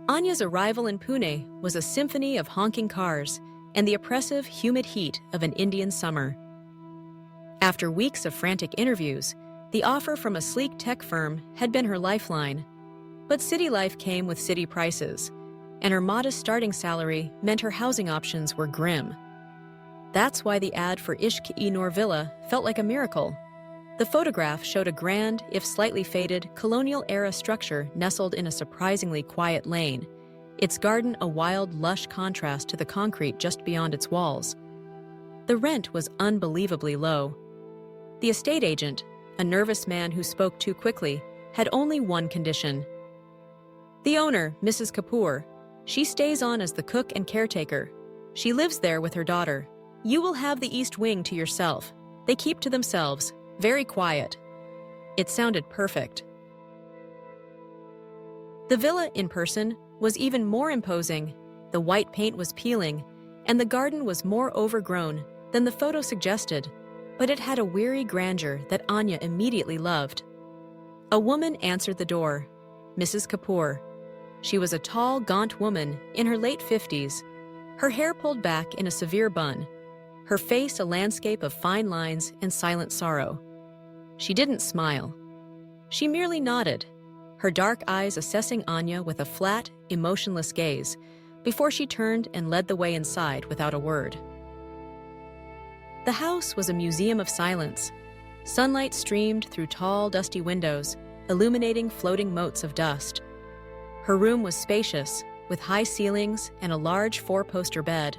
Anya's arrival in Pune was a symphony of honking cars and the oppressive, humid heat of an Indian summer. After weeks of frantic interviews, the offer from a sleek tech firm had been her lifeline. But city life came with city prices, and her modest starting salary meant her housing options were grim. That's why the ad for Ishq-e-Noor Villa felt like a miracle. The photograph showed a grand, if slightly faded, colonial-era structure nestled in a surprisingly quiet lane, its garden a wild, lush contrast to the concrete just beyond its walls. The rent was unbelievably low. The estate agent, a nervous man who spoke too quickly, had only one condition. The owner, Mrs. Kapoor, she stays on as the cook and caretaker. She lives there with her daughter. You will have the east wing to yourself. They keep to themselves, very quiet. It sounded perfect. The villa in person was even more imposing. The white paint was peeling, and the garden was more overgrown than the photo suggested, but it had a weary grandeur that Anya immediately loved. A woman answered the door, Mrs. Kapoor. She was a tall, gaunt woman in her late 50s, her hair pulled back in a severe bun, her face a landscape of fine lines and silent sorrow. She didn't smile. She merely nodded, her dark eyes assessing Anya with a flat, emotionless gaze, before she turned and led the way inside without a word. The house was a museum of silence. Sunlight streamed through tall, dusty windows, illuminating floating motes of dust. Her room was spacious, with high ceilings and a large four-poster bed.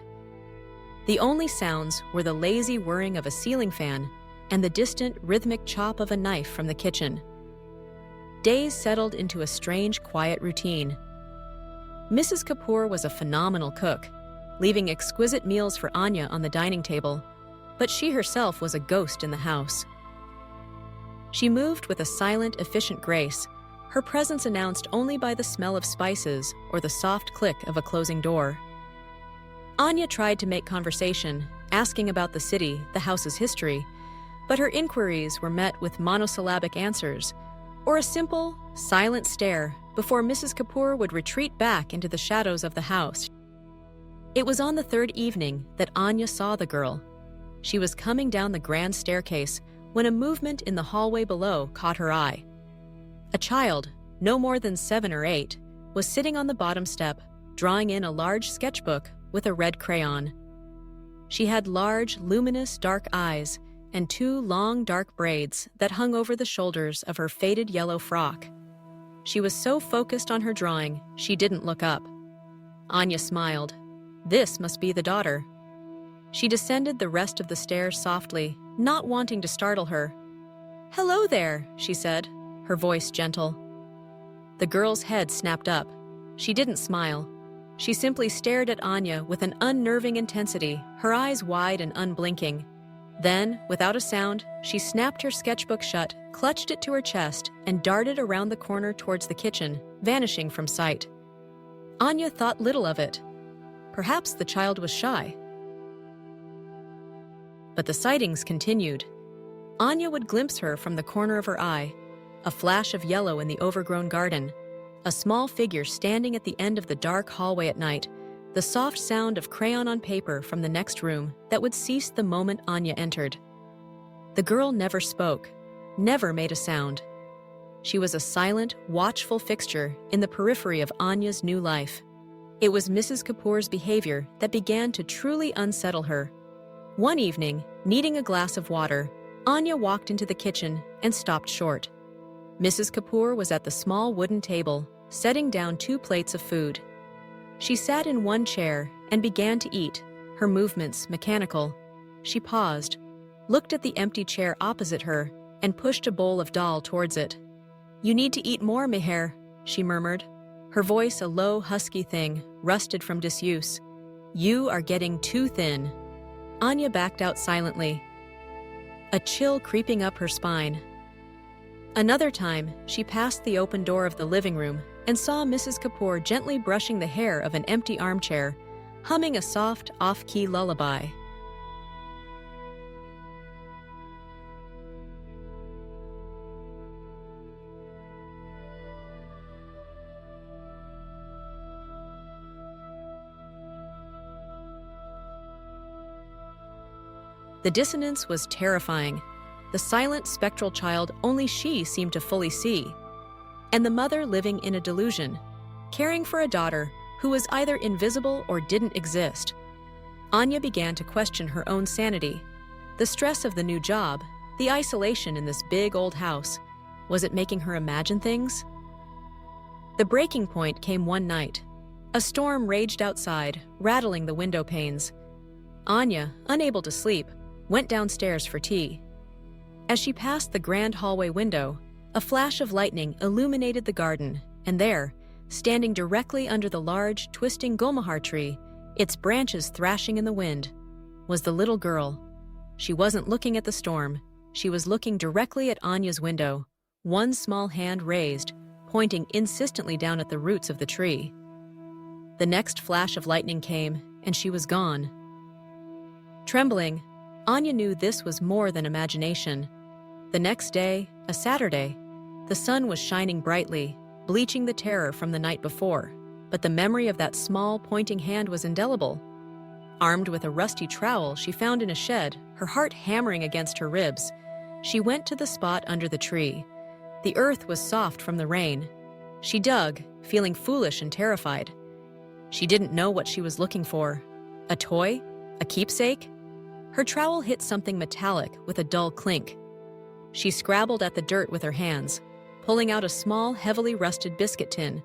The only sounds were the lazy whirring of a ceiling fan and the distant, rhythmic chop of a knife from the kitchen. Days settled into a strange, quiet routine. Mrs. Kapoor was a phenomenal cook, leaving exquisite meals for Anya on the dining table, but she herself was a ghost in the house. She moved with a silent, efficient grace, her presence announced only by the smell of spices or the soft click of a closing door. Anya tried to make conversation, asking about the city, the house's history, but her inquiries were met with monosyllabic answers, or a simple, silent stare before Mrs. Kapoor would retreat back into the shadows of the house. It was on the third evening that Anya saw the girl. She was coming down the grand staircase when a movement in the hallway below caught her eye. A child, no more than 7 or 8, was sitting on the bottom step, drawing in a large sketchbook with a red crayon. She had large, luminous, dark eyes and 2 long, dark braids that hung over the shoulders of her faded yellow frock. She was so focused on her drawing, she didn't look up. Anya smiled. This must be the daughter. She descended the rest of the stairs softly, not wanting to startle her. "Hello there," she said, her voice gentle. The girl's head snapped up. She didn't smile. She simply stared at Anya with an unnerving intensity, her eyes wide and unblinking. Then, without a sound, she snapped her sketchbook shut, clutched it to her chest, and darted around the corner towards the kitchen, vanishing from sight. Anya thought little of it. Perhaps the child was shy. But the sightings continued. Anya would glimpse her from the corner of her eye, a flash of yellow in the overgrown garden, a small figure standing at the end of the dark hallway at night, the soft sound of crayon on paper from the next room that would cease the moment Anya entered. The girl never spoke, never made a sound. She was a silent, watchful fixture in the periphery of Anya's new life. It was Mrs. Kapoor's behavior that began to truly unsettle her. One evening, needing a glass of water, Anya walked into the kitchen and stopped short. Mrs. Kapoor was at the small wooden table, setting down 2 plates of food. She sat in one chair and began to eat, her movements mechanical. She paused, looked at the empty chair opposite her, and pushed a bowl of dal towards it. "You need to eat more, Meher," she murmured, her voice a low, husky thing, rusted from disuse. "You are getting too thin." Anya backed out silently, a chill creeping up her spine. Another time, she passed the open door of the living room and saw Mrs. Kapoor gently brushing the hair of an empty armchair, humming a soft, off-key lullaby. The dissonance was terrifying. The silent, spectral child only she seemed to fully see. And the mother living in a delusion, caring for a daughter who was either invisible or didn't exist. Anya began to question her own sanity. The stress of the new job, the isolation in this big old house, was it making her imagine things? The breaking point came one night. A storm raged outside, rattling the window panes. Anya, unable to sleep, went downstairs for tea. As she passed the grand hallway window, a flash of lightning illuminated the garden, and there, standing directly under the large, twisting gulmohar tree, its branches thrashing in the wind, was the little girl. She wasn't looking at the storm. She was looking directly at Anya's window, one small hand raised, pointing insistently down at the roots of the tree. The next flash of lightning came, and she was gone. Trembling, Anya knew this was more than imagination. The next day, a Saturday, the sun was shining brightly, bleaching the terror from the night before, but the memory of that small, pointing hand was indelible. Armed with a rusty trowel she found in a shed, her heart hammering against her ribs, she went to the spot under the tree. The earth was soft from the rain. She dug, feeling foolish and terrified. She didn't know what she was looking for. A toy? A keepsake? Her trowel hit something metallic with a dull clink. She scrabbled at the dirt with her hands, pulling out a small, heavily rusted biscuit tin.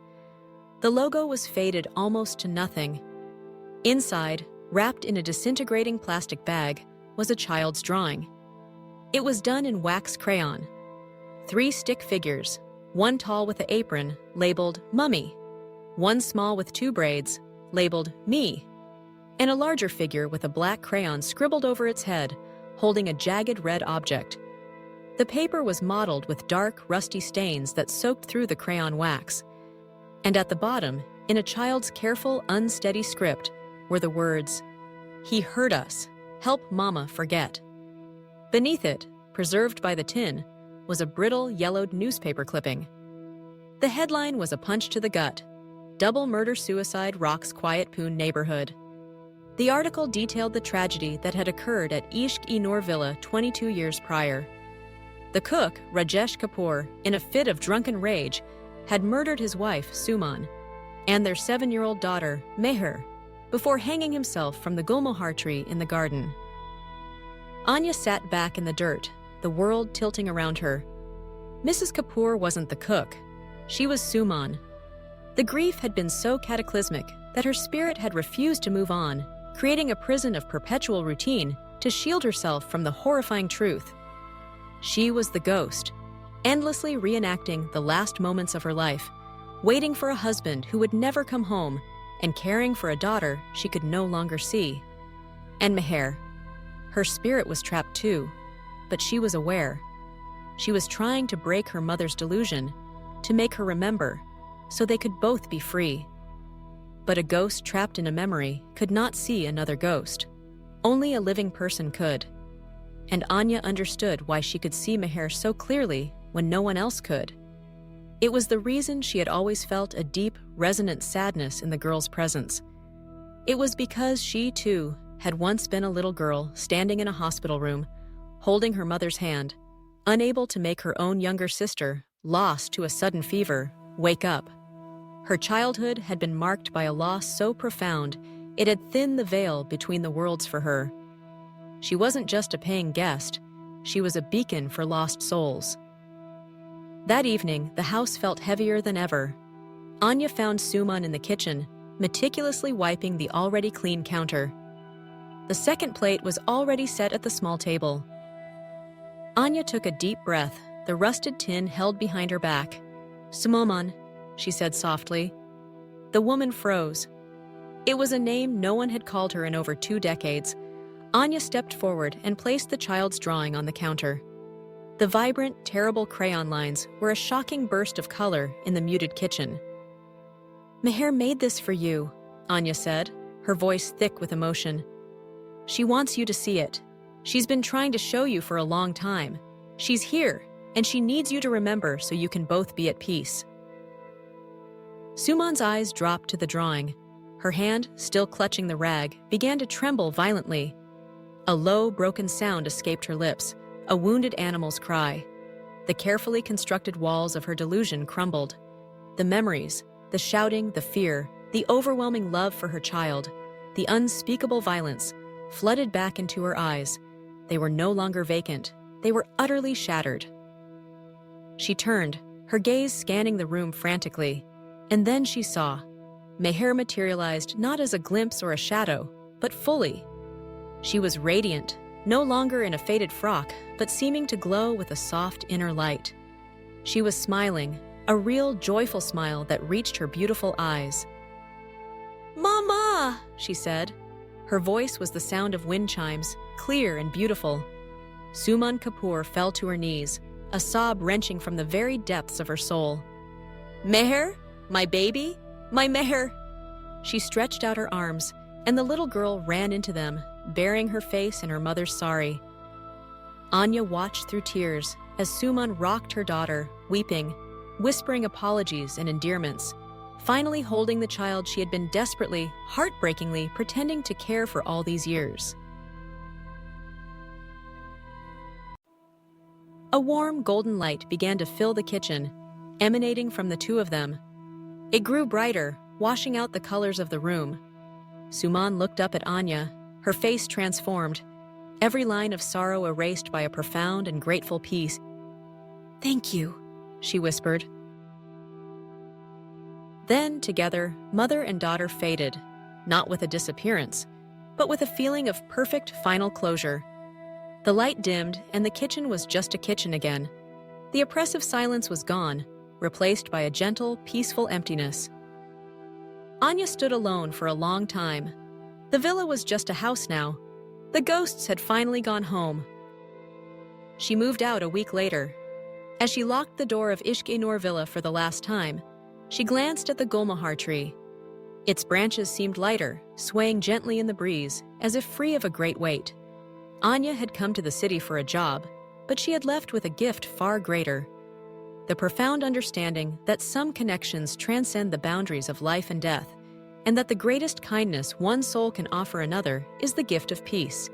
The logo was faded almost to nothing. Inside, wrapped in a disintegrating plastic bag, was a child's drawing. It was done in wax crayon. 3 stick figures, one tall with an apron, labeled Mummy, one small with 2 braids, labeled Me, and a larger figure with a black crayon scribbled over its head, holding a jagged red object. The paper was mottled with dark, rusty stains that soaked through the crayon wax. And at the bottom, in a child's careful, unsteady script, were the words, "He hurt us. Help Mama forget." Beneath it, preserved by the tin, was a brittle, yellowed newspaper clipping. The headline was a punch to the gut: "Double murder-suicide rocks Quiet Poon neighborhood." The article detailed the tragedy that had occurred at Ishq-e-Noor Villa 22 years prior. The cook, Rajesh Kapoor, in a fit of drunken rage, had murdered his wife, Suman, and their 7-year-old daughter, Meher, before hanging himself from the gulmohar tree in the garden. Anya sat back in the dirt, the world tilting around her. Mrs. Kapoor wasn't the cook. She was Suman. The grief had been so cataclysmic that her spirit had refused to move on, creating a prison of perpetual routine to shield herself from the horrifying truth. She was the ghost, endlessly reenacting the last moments of her life, waiting for a husband who would never come home, and caring for a daughter she could no longer see. And Meher. Her spirit was trapped too, but she was aware. She was trying to break her mother's delusion, to make her remember, so they could both be free. But a ghost trapped in a memory could not see another ghost. Only a living person could. And Anya understood why she could see Meher so clearly when no one else could. It was the reason she had always felt a deep, resonant sadness in the girl's presence. It was because she, too, had once been a little girl standing in a hospital room, holding her mother's hand, unable to make her own younger sister, lost to a sudden fever, wake up. Her childhood had been marked by a loss so profound it had thinned the veil between the worlds for her. She wasn't just a paying guest, she was a beacon for lost souls. That evening, the house felt heavier than ever. Anya found Suman in the kitchen, meticulously wiping the already clean counter. The second plate was already set at the small table. Anya took a deep breath, the rusted tin held behind her back. "Sumoman," she said softly. The woman froze. It was a name no one had called her in over 2 decades. Anya stepped forward and placed the child's drawing on the counter. The vibrant, terrible crayon lines were a shocking burst of color in the muted kitchen. "Meher made this for you," Anya said, her voice thick with emotion. "She wants you to see it. She's been trying to show you for a long time. She's here, and she needs you to remember so you can both be at peace." Suman's eyes dropped to the drawing. Her hand, still clutching the rag, began to tremble violently. A low, broken sound escaped her lips, a wounded animal's cry. The carefully constructed walls of her delusion crumbled. The memories, the shouting, the fear, the overwhelming love for her child, the unspeakable violence, flooded back into her eyes. They were no longer vacant. They were utterly shattered. She turned, her gaze scanning the room frantically, and then she saw. Meher materialized not as a glimpse or a shadow, but fully. She was radiant, no longer in a faded frock, but seeming to glow with a soft inner light. She was smiling, a real joyful smile that reached her beautiful eyes. "Mama!" she said. Her voice was the sound of wind chimes, clear and beautiful. Suman Kapoor fell to her knees, a sob wrenching from the very depths of her soul. "Meher? My baby? My Meher!" She stretched out her arms, and the little girl ran into them, burying her face in her mother's sari. Anya watched through tears as Suman rocked her daughter, weeping, whispering apologies and endearments, finally holding the child she had been desperately, heartbreakingly pretending to care for all these years. A warm golden light began to fill the kitchen, emanating from the two of them. It grew brighter, washing out the colors of the room. Suman looked up at Anya, her face transformed, every line of sorrow erased by a profound and grateful peace. "Thank you," she whispered. Then, together, mother and daughter faded, not with a disappearance, but with a feeling of perfect final closure. The light dimmed, and the kitchen was just a kitchen again. The oppressive silence was gone, replaced by a gentle, peaceful emptiness. Anya stood alone for a long time. The villa was just a house now. The ghosts had finally gone home. She moved out a week later. As she locked the door of Ishq-e-Noor Villa for the last time, she glanced at the gulmohar tree. Its branches seemed lighter, swaying gently in the breeze, as if free of a great weight. Anya had come to the city for a job, but she had left with a gift far greater. The profound understanding that some connections transcend the boundaries of life and death, and that the greatest kindness one soul can offer another is the gift of peace.